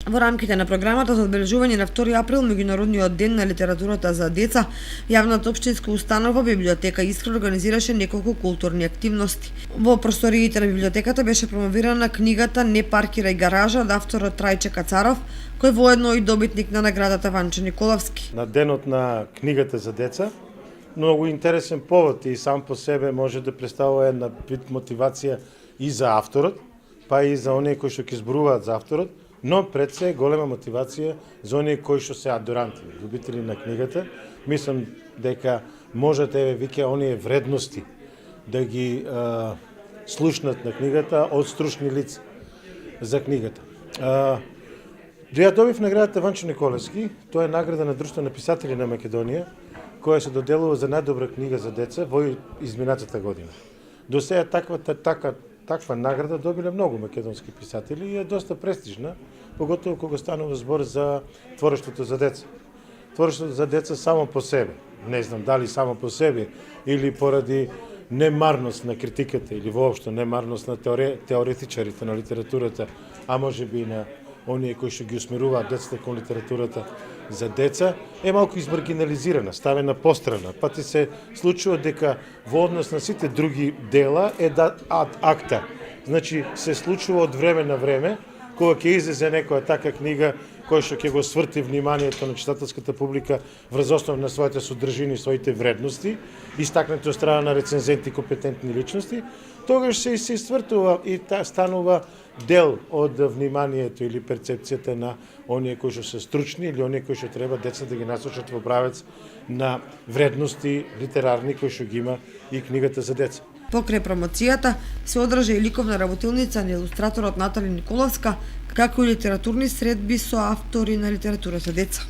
Во рамките на програмата за одбележување на 2 април, меѓународниот ден на литературата за деца, јавната општинска установа библиотека Искра организираше неколку културни активности. Во просториите на библиотеката беше промовирана книгата "Не паркирај гаража" од авторот Трајче Кацаров, кој воедно и добитник на наградата Ванче Николовски. На денот на книгата за деца, многу интересен повод и сам по себе може да представува една вид мотивација и за авторот, па и за оние кои што ќе зборуваат за авторот, но пред се голема мотивација за оние кои што се адоранти, любители на книгата. Мислам дека можете веќе оние вредности да ги слушнат на книгата од стручни лица за книгата. Ја добив наградата Ванчо Николовски, тоа е награда на Друштво на писатели на Македонија, која се доделува за најдобра книга за деца во изминатата година. До сега таква награда добиле многу македонски писатели и е доста престижна, поготово кога станува збор за творештвото за деца. Творештвото за деца само по себе, не знам дали само по себе или поради немарност на критиката или воопшто немарност на теоретичарите на литературата, а може би и на оние кои што ги усмеруваат децата кон литературата за деца, е малку измаргинализирана, ставена пострана. Па ти се случува дека во однос на сите други дела е ад акта. Значи се случува од време на време, кога ќе излезе некоја така книга која што ќе го сврти вниманието на читателската публика врз основа на своите содржини и своите вредности, истакнати од страна на рецензенти и компетентни личности, тогаш се свртува и станува дел од вниманието или перцепцијата на оние кои што се стручни или оние кои што треба деца да ги насочат во правец на вредности литерарни кои што ги има и книгата за деца. Покрај промоцијата се одржа и ликовна работилница на илустраторот Натали Николовска, како и литературни средби со автори на литература за деца.